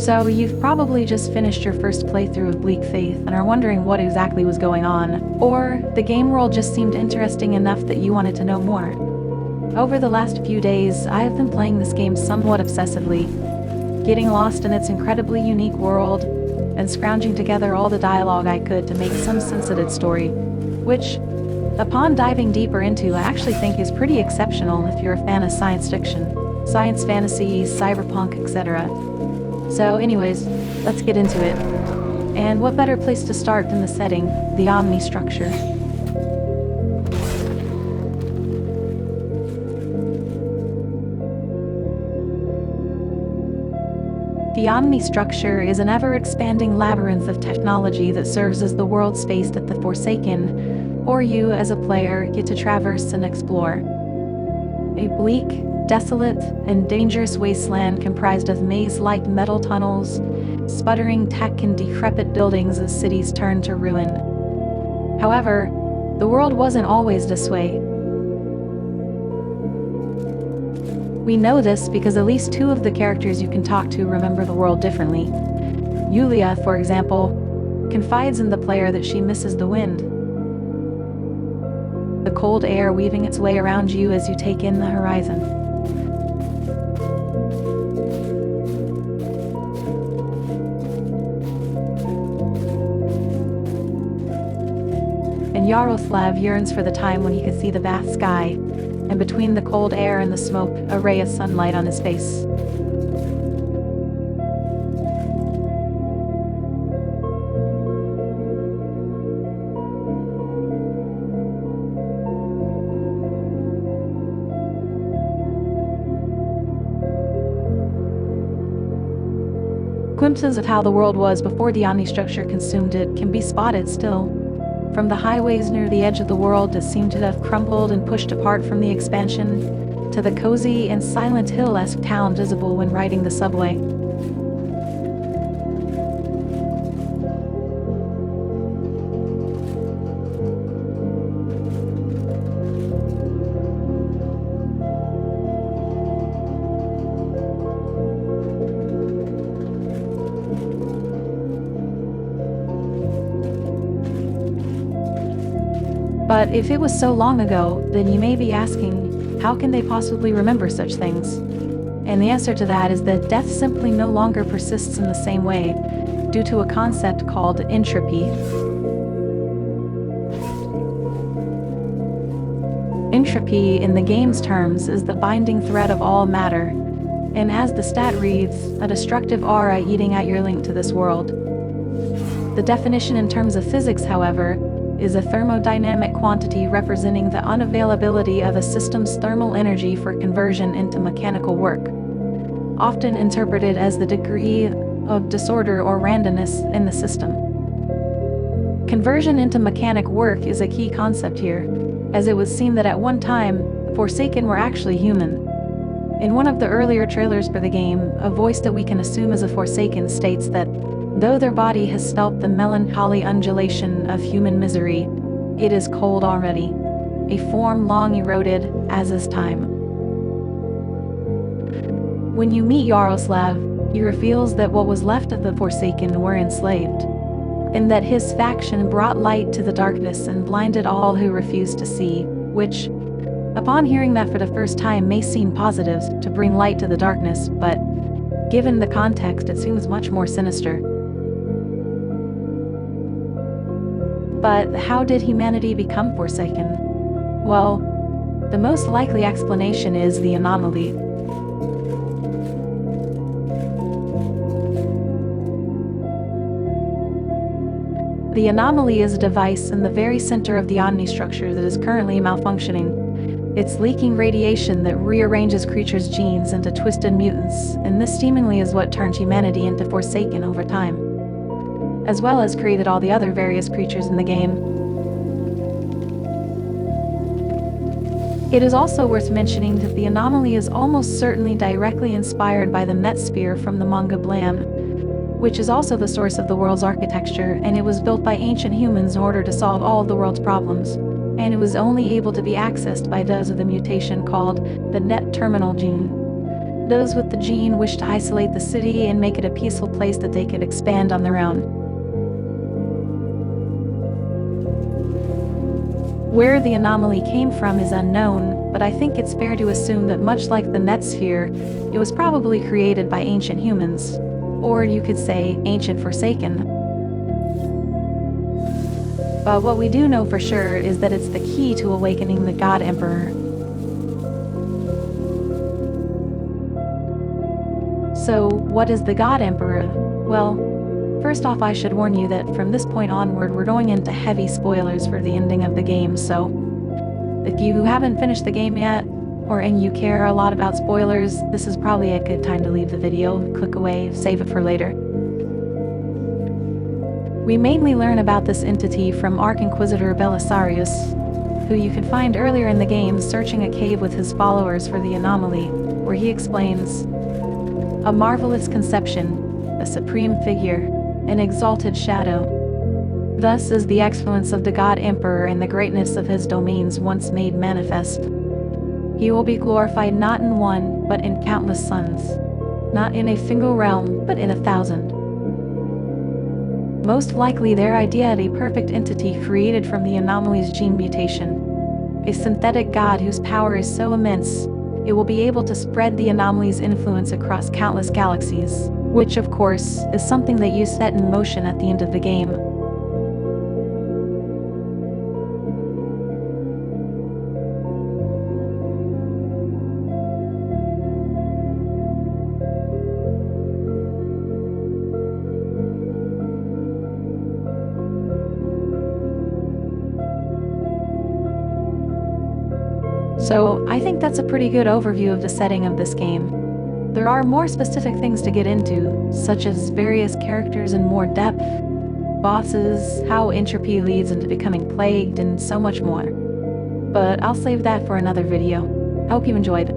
So you've probably just finished your first playthrough of Bleak Faith and are wondering what exactly was going on, or the game world just seemed interesting enough that you wanted to know more. Over the last few days, I have been playing this game somewhat obsessively, getting lost in its incredibly unique world, and scrounging together all the dialogue I could to make some sense of its story, which, upon diving deeper into, I actually think is pretty exceptional if you're a fan of science fiction, science fantasy, cyberpunk, etc. So anyways, let's get into it. And what better place to start than the setting, the Omnistructure. The Omnistructure is an ever-expanding labyrinth of technology that serves as the world space that the Forsaken, or you as a player, get to traverse and explore. A bleak, desolate, and dangerous wasteland comprised of maze-like metal tunnels, sputtering tech and decrepit buildings as cities turn to ruin. However, the world wasn't always this way. We know this because at least two of the characters you can talk to remember the world differently. Yulia, for example, confides in the player that she misses the wind, the cold air weaving its way around you as you take in the horizon. And Yaroslav yearns for the time when he could see the vast sky, and between the cold air and the smoke, a ray of sunlight on his face. Glimpses of how the world was before the Omnistructure consumed it can be spotted still. From the highways near the edge of the world that seem to have crumbled and pushed apart from the expansion, to the cozy and Silent Hill-esque town visible when riding the subway. But if it was so long ago, then you may be asking, how can they possibly remember such things? And the answer to that is that death simply no longer persists in the same way, due to a concept called entropy. Entropy, in the game's terms, is the binding thread of all matter, and as the stat reads, a destructive aura eating at your link to this world. The definition in terms of physics, however, is a thermodynamic quantity representing the unavailability of a system's thermal energy for conversion into mechanical work, often interpreted as the degree of disorder or randomness in the system. Conversion into mechanic work is a key concept here, as it would seem that at one time, the Forsaken were actually human. In one of the earlier trailers for the game, a voice that we can assume is a Forsaken states that though their body has felt the melancholy undulation of human misery, it is cold already, a form long eroded, as is time. When you meet Yaroslav, he reveals that what was left of the Forsaken were enslaved, and that his faction brought light to the darkness and blinded all who refused to see, which, upon hearing that for the first time, may seem positive to bring light to the darkness, but given the context, it seems much more sinister. But how did humanity become Forsaken? Well, the most likely explanation is the anomaly. The anomaly is a device in the very center of the Omnistructure that is currently malfunctioning. It's leaking radiation that rearranges creatures' genes into twisted mutants, and this seemingly is what turned humanity into Forsaken over time, as well as created all the other various creatures in the game. It is also worth mentioning that the anomaly is almost certainly directly inspired by the Metsphere from the manga BLEAK, which is also the source of the world's architecture, and it was built by ancient humans in order to solve all of the world's problems, and it was only able to be accessed by those of the mutation called the net terminal gene. Those with the gene wish to isolate the city and make it a peaceful place that they could expand on their own. Where the anomaly came from is unknown, but I think it's fair to assume that much like the net sphere, it was probably created by ancient humans. Or you could say, ancient Forsaken. But what we do know for sure is that it's the key to awakening the God Emperor. So, what is the God Emperor? Well, first off, I should warn you that from this point onward we're going into heavy spoilers for the ending of the game, so if you haven't finished the game yet, and you care a lot about spoilers, this is probably a good time to leave the video, click away, save it for later. We mainly learn about this entity from Arch-Inquisitor Belisarius, who you can find earlier in the game searching a cave with his followers for the anomaly, where he explains, "A marvelous conception, a supreme figure, an exalted shadow. Thus is the excellence of the God Emperor and the greatness of his domains once made manifest. He will be glorified not in one, but in countless suns. Not in a single realm, but in 1,000. Most likely their idea of a perfect entity created from the anomaly's gene mutation. A synthetic god whose power is so immense, it will be able to spread the anomaly's influence across countless galaxies, which of course, is something that you set in motion at the end of the game. So, I think that's a pretty good overview of the setting of this game. There are more specific things to get into, such as various characters in more depth, bosses, how entropy leads into becoming plagued, and so much more. But I'll save that for another video. I hope you enjoyed.